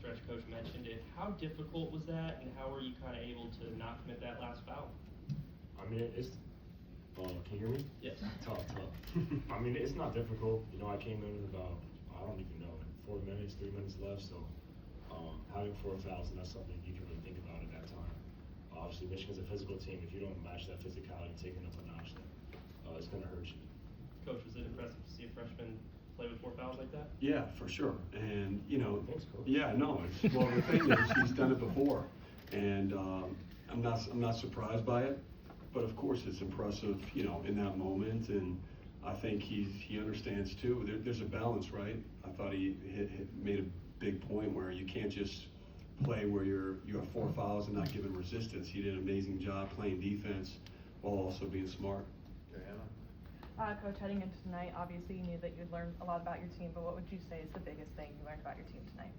stretch coach mentioned it. How difficult was that, and how were you kind of able to not commit that last foul? I mean, it's, can you hear me? Yes. Tough. I mean, it's not difficult. You know, I came in with about, I don't even know, 4 minutes, 3 minutes left, so having 4 fouls, and that's something you can really think about at that time. Obviously, Michigan's a physical team. If you don't match that physicality, taking up a notch, then it's going to hurt you. Coach, was it impressive to see a freshman play with 4 fouls like that? Yeah, for sure. And, you know, Thanks, Coach. yeah, no, well, the thing is, he's done it before. And I'm not surprised by it. But of course, it's impressive, you know, in that moment. And I think he understands too. There's a balance, right? I thought he made a big point where you can't just play where you have 4 fouls and not giving resistance. He did an amazing job playing defense while also being smart. Coach, heading into tonight, obviously you knew that you'd learned a lot about your team, but what would you say is the biggest thing you learned about your team tonight?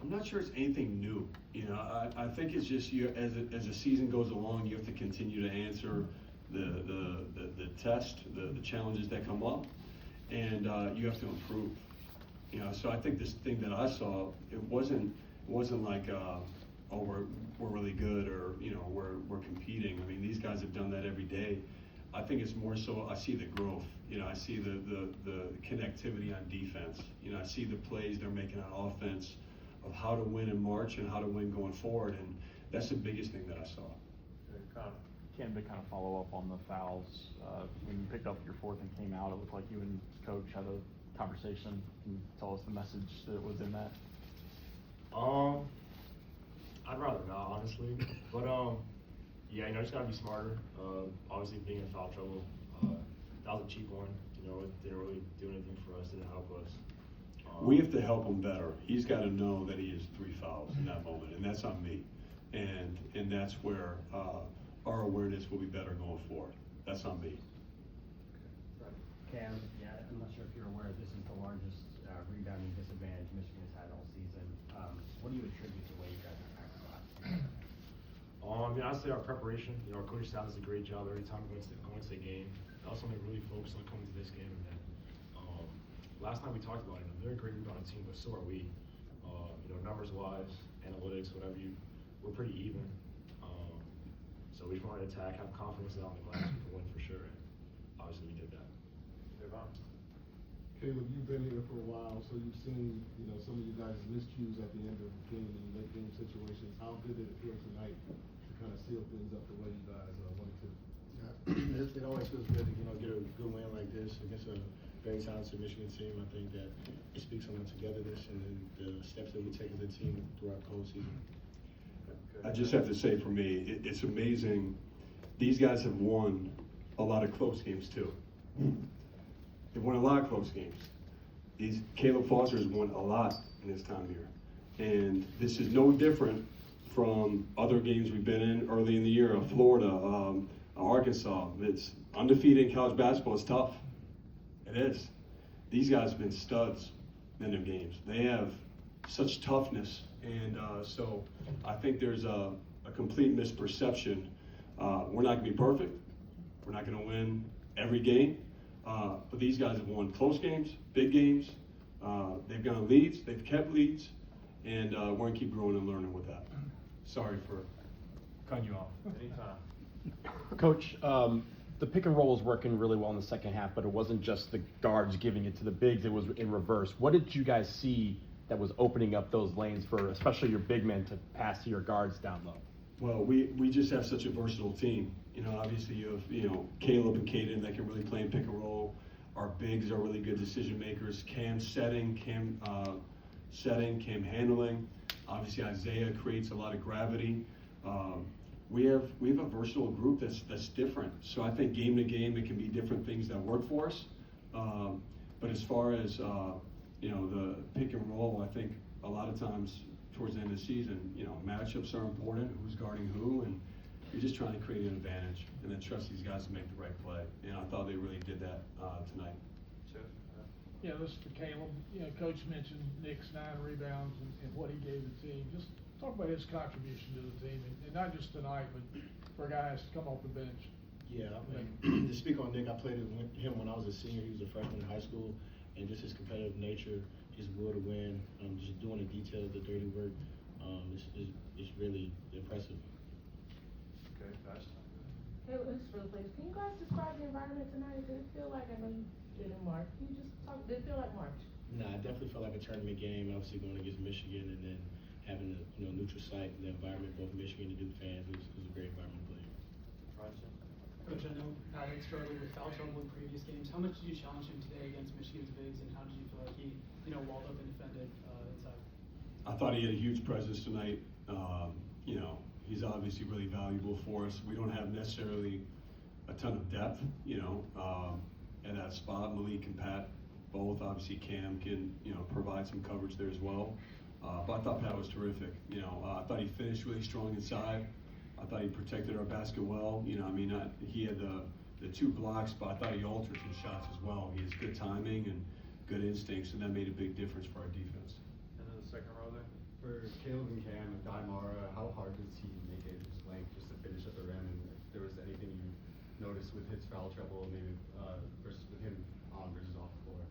I'm not sure it's anything new. You know, I think it's just as the season goes along, you have to continue to answer the test, the challenges that come up, and you have to improve. You know, so I think this thing that I saw, it wasn't like oh, we're really good, or you know, we're competing. I mean, these guys have done that every day. I think it's more so I see the growth. You know, I see the connectivity on defense. You know, I see the plays they're making on offense of how to win in March and how to win going forward, and that's the biggest thing that I saw. Ken, to kind of follow up on the fouls, when you picked up your 4th and came out, it looked like you and Coach had a conversation. Can you tell us the message that was in that? I'd rather not, honestly. But yeah, you know, just gotta be smarter. Obviously, being in foul trouble, that was a cheap one. You know, it didn't really do anything for us. Didn't help us. We have to help him better. He's got to know that he has 3 fouls in that moment, and that's on me. And that's where our awareness will be better going forward. That's on me. Cam, yeah, I'm not sure if you're aware, this is the largest rebounding disadvantage Michigan has had all season. What do you attribute the way you guys have practiced last year? I mean, honestly, our preparation, you know, our coaching staff does a great job every time going to the game. Also, they really focus on coming to this game. And then, last time we talked about it, they're a great rebounding team, but so are we. You know, numbers-wise, analytics, whatever we're pretty even. So we just want to attack, have confidence out in the glass, we can win for sure. And obviously, we did that. Caleb, you've been here for a while, so you've seen, you know, some of you guys' miscues at the end of the game in late game situations. How good did it feel tonight to kind of seal things up the way you guys wanted to? Yeah, it always feels good to, you know, get a good win like this against a very talented Michigan team. I think that it speaks on the togetherness and the steps that we take as a team throughout the whole season. I just have to say, for me, it's amazing. These guys have won a lot of close games too. They've won a lot of close games. Caleb Foster has won a lot in his time here. And this is no different from other games we've been in early in the year, Florida, Arkansas. It's undefeated in college basketball. It's tough. It is. These guys have been studs in their games. They have such toughness. And so I think there's a complete misperception. We're not going to be perfect. We're not going to win every game. But these guys have won close games, big games. They've gone leads, they've kept leads, and we're going to keep growing and learning with that. Sorry for cutting you off. Anytime. Coach, the pick and roll was working really well in the second half, but it wasn't just the guards giving it to the bigs, it was in reverse. What did you guys see that was opening up those lanes for especially your big men to pass to your guards down low? Well, we just have such a versatile team. You know, obviously you have, you know, Caleb and Caden that can really play in pick and roll. Our bigs are really good decision makers. Cam setting, Cam handling. Obviously Isaiah creates a lot of gravity. We have a versatile group that's different. So I think game to game it can be different things that work for us. But as far as you know, the pick and roll, I think a lot of times towards the end of the season, you know, matchups are important, who's guarding who, and you're just trying to create an advantage and then trust these guys to make the right play. And I thought they really did that tonight. Yeah, this is for Caleb. You know, Coach mentioned Nick's 9 rebounds and what he gave the team. Just talk about his contribution to the team, and not just tonight, but for guys to come off the bench. Yeah, I mean, to speak on Nick, I played with him when I was a senior. He was a freshman in high school, and just his competitive nature his will to win, just doing the details, the dirty work, is really impressive. Okay, guys. Hey, this is for the players. Can you guys describe the environment tonight? Did it feel like, I know you did in March, can you just talk, did it feel like March? Nah, it definitely felt like a tournament game, obviously going against Michigan and then having a neutral site and the environment, both Michigan and Duke fans, it was a great environment to play in. Coach, I know Pat had struggled with foul trouble in previous games. How much did you challenge him today against Michigan's bigs, and how did you feel like he, walled up and defended inside? I thought he had a huge presence tonight. He's obviously really valuable for us. We don't have necessarily a ton of depth, at that spot. Malik and Pat both. Obviously Cam can, provide some coverage there as well. But I thought Pat was terrific. I thought he finished really strong inside. I thought he protected our basket well. He had the 2 blocks, but I thought he altered some shots as well. He has good timing and good instincts, and that made a big difference for our defense. And then the second row there. For Caleb and Cam and Daimara, how hard does he make it his length just to finish at the rim? And if there was anything you noticed with his foul trouble, maybe versus with him on versus off the floor?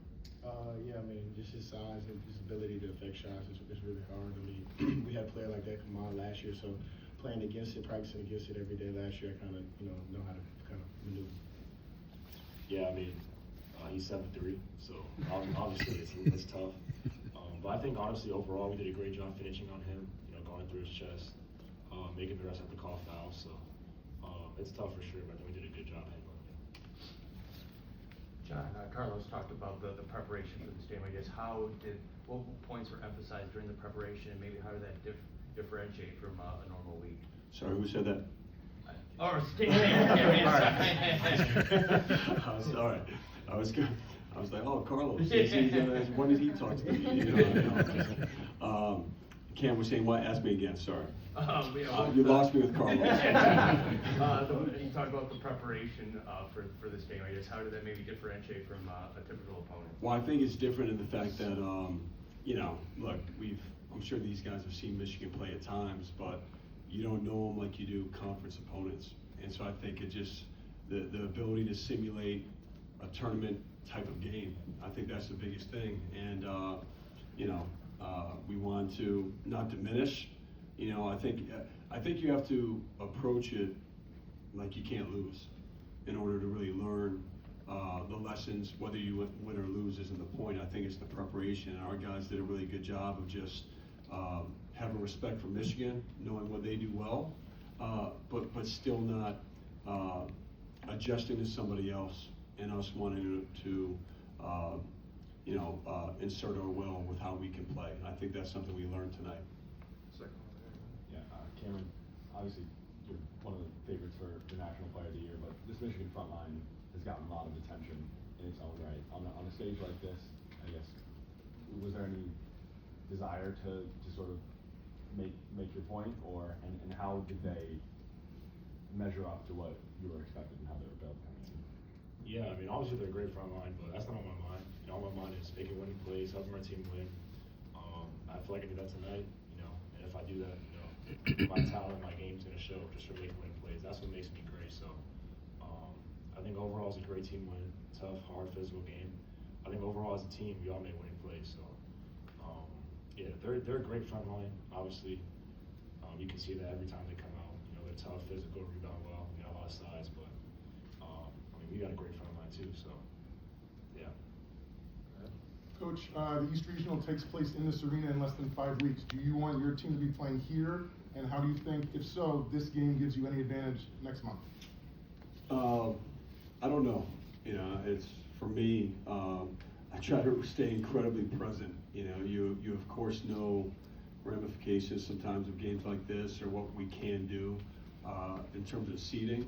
Yeah, I mean, just his size and his ability to affect shots is really hard. I mean, we had a player like that come on last year, so playing against it, practicing against it every day last year, I kind of, know how to kind of maneuver. Yeah, I mean, he's 7'3", so obviously it's tough. But I think honestly, overall, we did a great job finishing on him, going through his chest, making the rest have to call fouls. So it's tough for sure, but I think we did a good job handling it. John, Carlos talked about the preparation for this game. I guess what points were emphasized during the preparation, and maybe how did that differentiate from a normal week? Sorry, who said that? Or Sorry. I was like, oh, Carlos. When did he talk to me? Cam was saying what? Ask me again. Sorry. You lost me with Carlos. You talked about the preparation for this game. I guess how did that maybe differentiate from a typical opponent? Well, I think it's different in the fact that look, I'm sure these guys have seen Michigan play at times, but you don't know them like you do conference opponents. And so I think it just, the ability to simulate a tournament type of game, I think that's the biggest thing. And, we want to not diminish, I think you have to approach it like you can't lose in order to really learn the lessons. Whether you win or lose isn't the point. I think it's the preparation. And our guys did a really good job of just having respect for Michigan, knowing what they do well, but still not adjusting to somebody else and us wanting to insert our will with how we can play. And I think that's something we learned tonight. Second one there. Yeah, Cameron, obviously you're one of the favorites for National Player of the Year, but this Michigan front line has gotten a lot of attention in its own right. On a stage like this, I guess, was there any desire to sort of make your point, and how did they measure up to what you were expecting and how they were built coming in? Yeah, I mean, obviously they're a great front line, but that's not on my mind. On my mind is making winning plays, helping our team win. I feel like I did that tonight, and if I do that, my talent, my game's gonna show just for making winning plays. That's what makes me great. So, I think overall it's a great team win. Tough, hard, physical game. I think overall as a team, we all made winning plays. So, yeah, they're a great front line. Obviously, you can see that every time they come out. They're tough, physical, rebound well. Got a lot of size, but we got a great front line too. So, yeah. Coach, the East Regional takes place in this arena in less than 5 weeks. Do you want your team to be playing here? And how do you think, if so, this game gives you any advantage next month? I don't know. It's for me. I try to stay incredibly present. You of course know ramifications sometimes of games like this or what we can do in terms of seeding.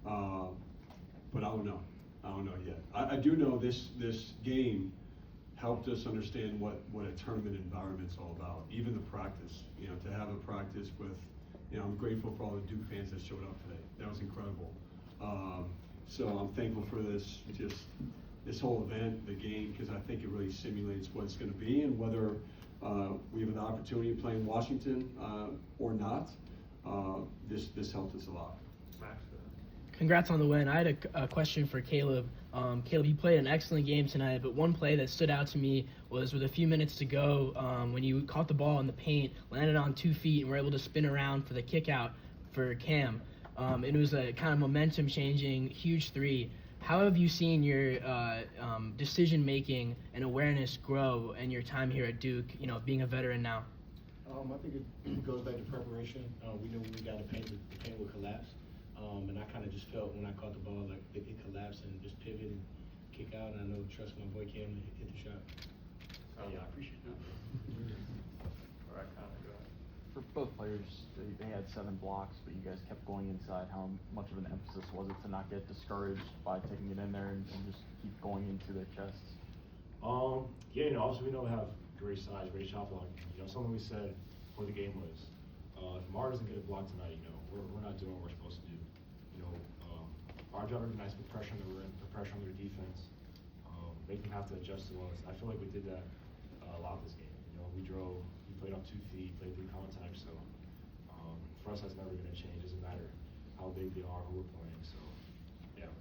But I don't know. I don't know yet. I do know this game helped us understand what a tournament environment's all about. Even the practice, to have a practice with, I'm grateful for all the Duke fans that showed up today. That was incredible. So I'm thankful for this whole event, the game, because I think it really simulates what it's going to be, and whether we have an opportunity to play in Washington or not. This helped us a lot. Max, Congrats on the win. I had a question for Caleb. Caleb, you played an excellent game tonight, but one play that stood out to me was with a few minutes to go when you caught the ball in the paint, landed on 2 feet, and were able to spin around for the kick out for Cam. It was a kind of momentum-changing, huge three. How have you seen your decision-making and awareness grow in your time here at Duke, being a veteran now? I think it goes back to preparation. We knew when we got the paint would collapse. And I kind of just felt when I caught the ball like it collapsed and just pivot and kick out. And I know trust my boy Cam to hit the shot. Yeah, I appreciate that. All right, Connor, go ahead. For both players, they had 7 blocks, but you guys kept going inside. How much of an emphasis was it to not get discouraged by taking it in there and just keep going into their chests? Yeah, obviously we know we have great size, great shot block. Something we said before the game was, if Mar doesn't get a block tonight, we're not doing what we're supposed to do. Our job every night is put pressure on the rim, put pressure on their defense, make them have to adjust to us. I feel like we did that a lot this game. We drove, we played on 2 feet, played through contact, so for us that's never going to change. It doesn't matter how big they are, who we're playing, so yeah.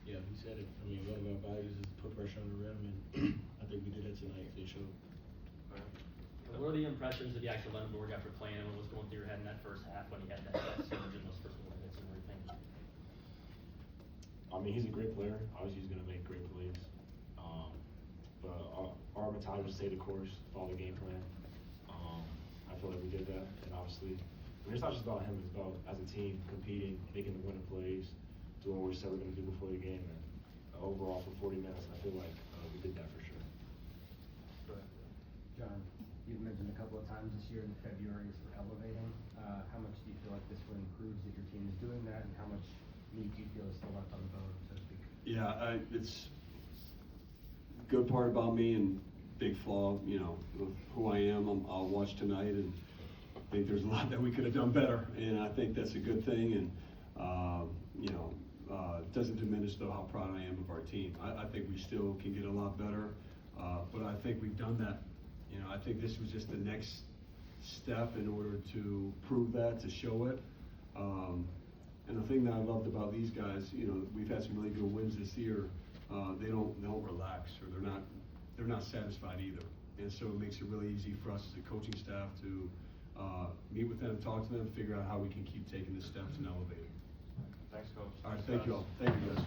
Yeah, he said it. I mean, one of our values is to put pressure on the rim, and I think we did that tonight. They showed. What are the impressions of the actual Lennon work after playing him? What was going through your head in that first half when he had that surge in those first minutes and everything? I mean, he's a great player. Obviously, he's going to make great plays. But our mentality was to stay the course, follow the game plan. I feel like we did that. And obviously, it's not just about him. It's about, as a team, competing, making the winning plays, doing what we said we're going to do before the game. And overall, for 40 minutes, I feel like we did that for sure. Go ahead. John, you've mentioned a couple of times this year in February is for elevating. How much do you feel like this win proves that your team is doing that, and how much meat do you feel is still left on the bone, so to speak? Yeah, it's a good part about me and big flaw, of who I am. I'll watch tonight and think there's a lot that we could have done better, and I think that's a good thing. And it doesn't diminish though how proud I am of our team. I think we still can get a lot better, but I think we've done that. I think this was just the next step in order to prove that, to show it. And the thing that I loved about these guys, we've had some really good wins this year. They don't relax, or they're not satisfied either. And so it makes it really easy for us as a coaching staff to meet with them, talk to them, figure out how we can keep taking the steps and elevating. Thanks, Coach. All right, thank you all. Thank you guys.